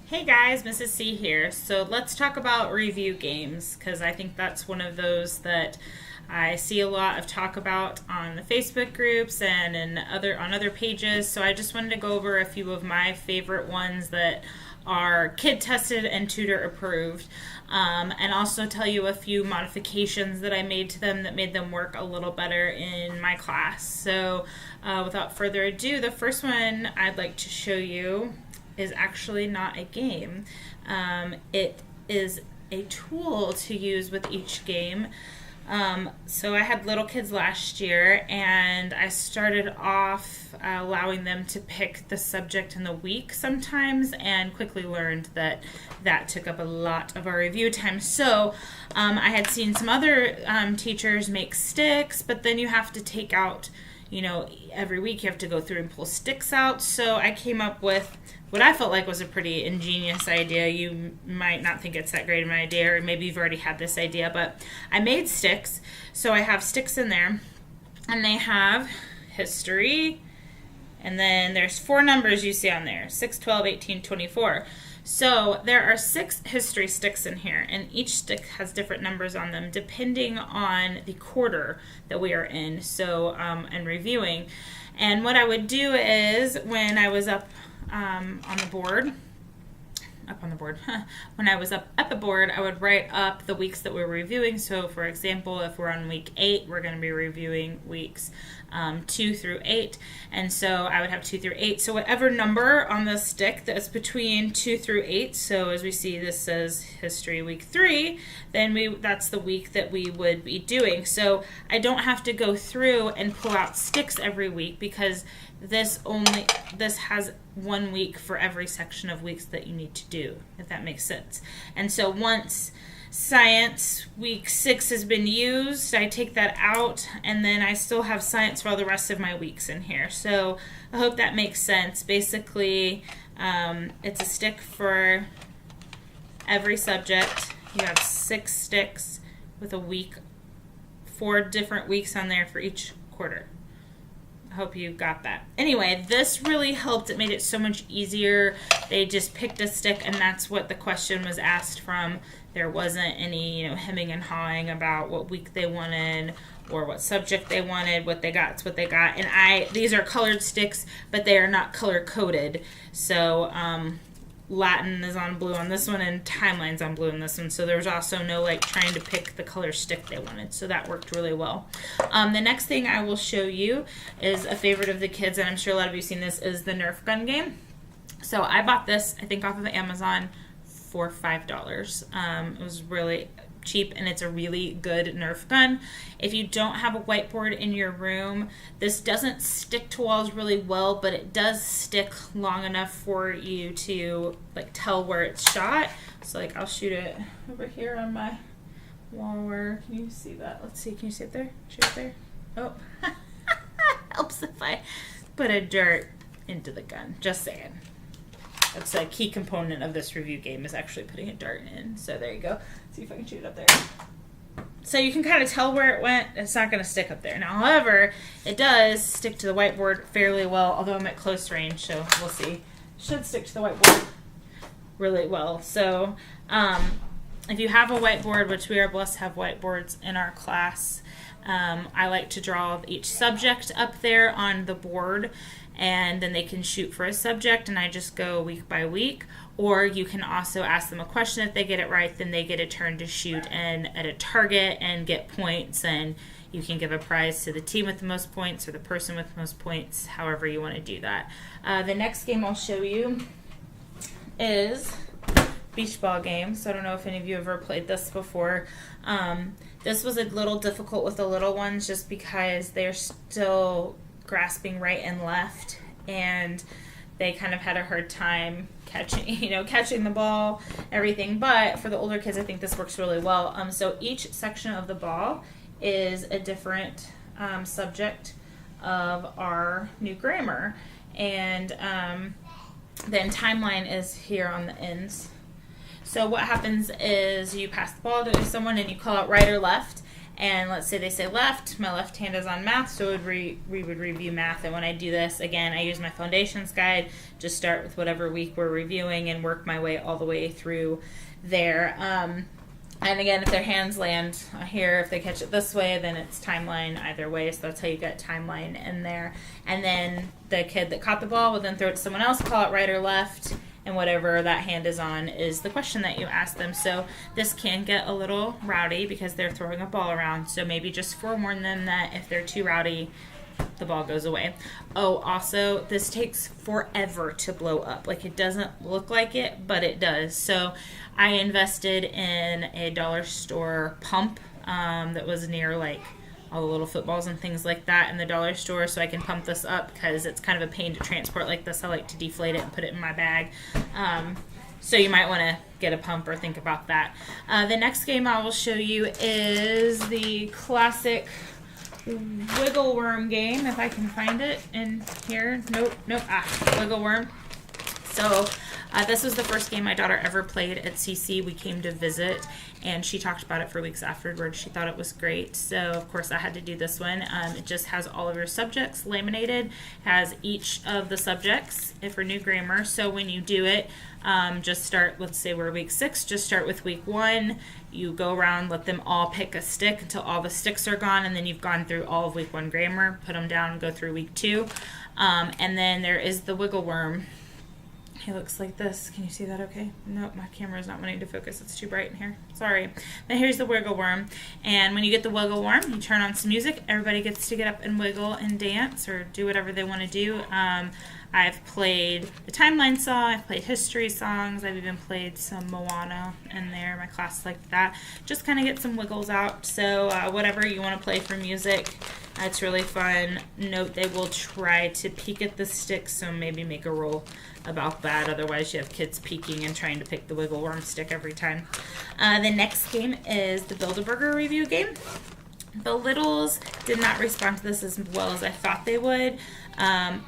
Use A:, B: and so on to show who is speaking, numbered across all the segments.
A: Hey guys, Mrs. C here. So let's talk about review games because I think that's one of those that I see a lot of talk about on the Facebook groups and on other pages. So I just wanted to go over a few of my favorite ones that are kid tested and tutor approved, and also tell you a few modifications that I made to them that made them work a little better in my class. So without further ado, the first one I'd like to show you is actually not a game. It is a tool to use with each game. So I had little kids last year, and I started off allowing them to pick the subject in the week sometimes, and quickly learned that that took up a lot of our review time. So I had seen some other teachers make sticks, but then you have to take out, every week you have to go through and pull sticks out. So I came up with what I felt like was a pretty ingenious idea. You might not think it's that great of an idea, or maybe you've already had this idea, but I made sticks. So I have sticks in there, and they have history, and then there's 4 numbers you see on there, 6, 12, 18, 24. So there are 6 history sticks in here, and each stick has different numbers on them depending on the quarter that we are in, and reviewing. And what I would do is, when I was when I was up at the board, I would write up the weeks that we're reviewing. So for example, if we're on week 8, we're going to be reviewing weeks 2 through 8. And so I would have 2 through 8. So whatever number on the stick that's between 2 through 8, so as we see this says history week 3, then that's the week that we would be doing. So I don't have to go through and pull out sticks every week, because this has 1 week for every section of weeks that you need to do, if that makes sense. And so once science week 6 has been used, I take that out, and then I still have science for all the rest of my weeks in here. So I hope that makes sense. Basically, it's a stick for every subject. You have 6 sticks with a week, 4 different weeks on there for each quarter. I hope you got that. Anyway, this really helped. It made it so much easier. They just picked a stick, and that's what the question was asked from. There wasn't any, hemming and hawing about what week they wanted or what subject they wanted. What they got is what they got. And these are colored sticks, but they are not color coded. So Latin is on blue on this one, and timeline's on blue on this one. So there was also no trying to pick the color stick they wanted. So that worked really well. The next thing I will show you is a favorite of the kids, and I'm sure a lot of you have seen this, is the Nerf Gun game. So I bought this, I think, off of Amazon for $5. It was really cheap, and it's a really good Nerf gun. If you don't have a whiteboard in your room, this doesn't stick to walls really well, but it does stick long enough for you to tell where it's shot. So I'll shoot it over here on my wall. Where can you see that? Let's see, can you see it there? Shoot it there. Oh, helps if I put a dart into the gun, just saying. That's a key component of this review game, is actually putting a dart in. So there you go. See if I can shoot it up there. So you can kind of tell where it went. It's not going to stick up there. Now, however, it does stick to the whiteboard fairly well, although I'm at close range, so we'll see. Should stick to the whiteboard really well. So if you have a whiteboard, which we are blessed to have whiteboards in our class, I like to draw each subject up there on the board, and then they can shoot for a subject, and I just go week by week. Or you can also ask them a question. If they get it right, then they get a turn to shoot at a target and get points, and you can give a prize to the team with the most points or the person with the most points, however you want to do that. The next game I'll show you is beach ball game. So I don't know if any of you have ever played this before. This was a little difficult with the little ones, just because they're still grasping right and left, and they kind of had a hard time catching the ball, everything. But for the older kids, I think this works really well. So each section of the ball is a different subject of our new grammar, and then timeline is here on the ends. So what happens is you pass the ball to someone, and you call out right or left, And let's say they say left, my left hand is on math, so we would review math. And when I do this, again, I use my foundations guide, just start with whatever week we're reviewing and work my way all the way through there. And again, if their hands land here, if they catch it this way, then it's timeline either way. So that's how you get timeline in there. And then the kid that caught the ball will then throw it to someone else, call it right or left, and whatever that hand is on is the question that you ask them. So this can get a little rowdy because they're throwing a ball around. So maybe just forewarn them that if they're too rowdy, the ball goes away. Oh, also, this takes forever to blow up. Like, it doesn't look like it, but it does. So I invested in a dollar store pump that was near, like, all the little footballs and things like that in the dollar store, so I can pump this up because it's kind of a pain to transport like this. I like to deflate it and put it in my bag. So you might want to get a pump or think about that. The next game I will show you is the classic wiggle worm game, if I can find it in here. Nope. Wiggle worm. So this was the first game my daughter ever played at CC. We came to visit, and she talked about it for weeks afterwards. She thought it was great. So, of course, I had to do this one. It just has all of your subjects laminated, has each of the subjects for new grammar. So when you do it, just start, let's say we're week 6, just start with week 1. You go around, let them all pick a stick until all the sticks are gone, and then you've gone through all of week 1 grammar, put them down, and go through week 2. And then there is the wiggle worm. It looks like this. Can you see that okay? Nope, my camera is not wanting to focus. It's too bright in here. Sorry. But here's the wiggle worm. And when you get the wiggle worm, you turn on some music. Everybody gets to get up and wiggle and dance or do whatever they want to do. I've played the timeline song. I've played history songs. I've even played some Moana in there. My class liked that. Just kind of get some wiggles out. So whatever you want to play for music, it's really fun. Note they will try to peek at the stick, so maybe make a rule about that. Otherwise, you have kids peeking and trying to pick the wiggle worm stick every time. The next game is the Bilderberger review game. The littles did not respond to this as well as I thought they would,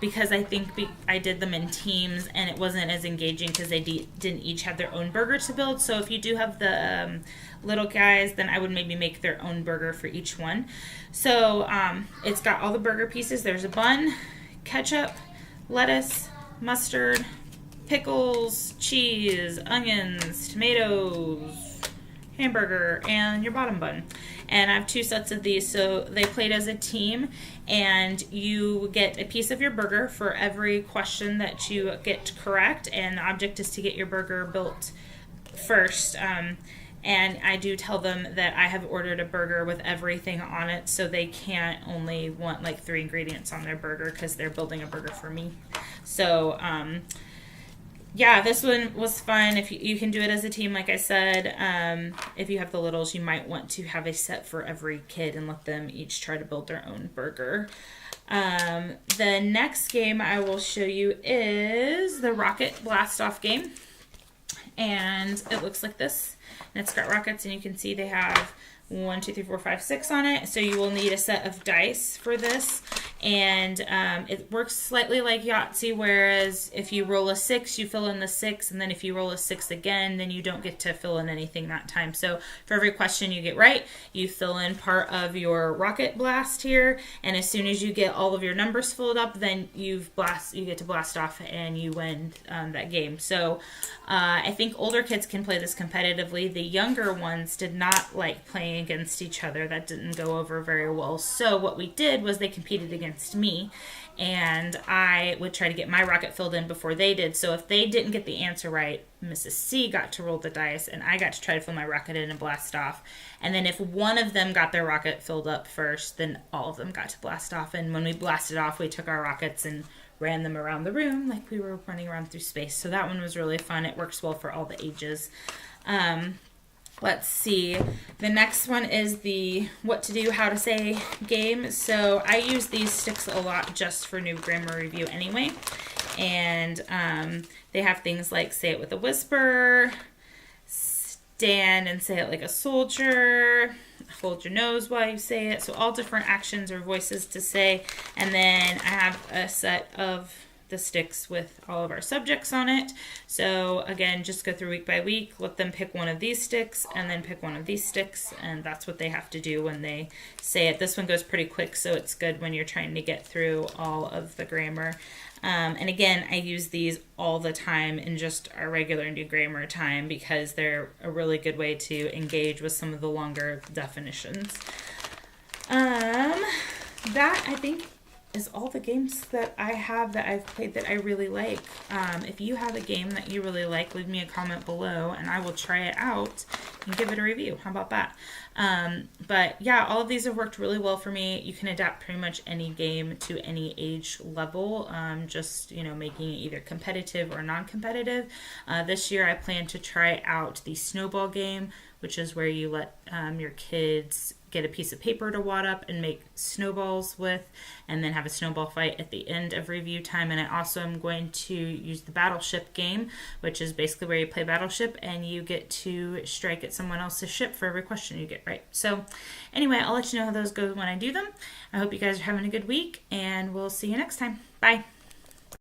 A: because I think I did them in teams and it wasn't as engaging because they didn't each have their own burger to build. So if you do have the little guys, then I would maybe make their own burger for each one. So it's got all the burger pieces. There's a bun, ketchup, lettuce, mustard, pickles, cheese, onions, tomatoes, hamburger, and your bottom bun. And I have 2 sets of these, so they played as a team, and you get a piece of your burger for every question that you get correct, and the object is to get your burger built first. And I do tell them that I have ordered a burger with everything on it, so they can't only want like 3 ingredients on their burger because they're building a burger for me. So, yeah, this one was fun. If you can do it as a team, like I said. If you have the littles, you might want to have a set for every kid and let them each try to build their own burger. The next game I will show you is the Rocket Blastoff game. And it looks like this. And it's got rockets, and you can see they have 1, 2, 3, 4, 5, 6 on it. So you will need a set of dice for this. And it works slightly like Yahtzee, whereas if you roll a 6, you fill in the 6. And then if you roll a 6 again, then you don't get to fill in anything that time. So for every question you get right, you fill in part of your rocket blast here. And as soon as you get all of your numbers filled up, then you get to blast off and you win that game. So I think older kids can play this competitively. The younger ones did not like playing against each other. That didn't go over very well. So what we did was they competed against me, and I would try to get my rocket filled in before they did. So if they didn't get the answer right, Mrs. C got to roll the dice, and I got to try to fill my rocket in and blast off. And then if one of them got their rocket filled up first, then all of them got to blast off. And when we blasted off, we took our rockets and ran them around the room like we were running around through space. So that one was really fun. It works well for all the ages. Let's see. The next one is the what to do, how to say game. So I use these sticks a lot just for new grammar review anyway. And they have things like say it with a whisper, stand and say it like a soldier, hold your nose while you say it. So all different actions or voices to say. And then I have a set of the sticks with all of our subjects on it. So again, just go through week by week, let them pick one of these sticks and then pick one of these sticks, and that's what they have to do when they say it. This one goes pretty quick, so it's good when you're trying to get through all of the grammar. And again, I use these all the time in just our regular new grammar time because they're a really good way to engage with some of the longer definitions. That, I think, is all the games that I have that I've played that I really like. If you have a game that you really like, leave me a comment below and I will try it out and give it a review. How about that? But yeah, all of these have worked really well for me. You can adapt pretty much any game to any age level, just, making it either competitive or non-competitive. This year I plan to try out the snowball game, which is where you let your kids get a piece of paper to wad up and make snowballs with, and then have a snowball fight at the end of review time. And I also am going to use the battleship game, which is basically where you play battleship and you get to strike at someone else's ship for every question you get right. So anyway, I'll let you know how those go when I do them. I hope you guys are having a good week, and we'll see you next time. Bye.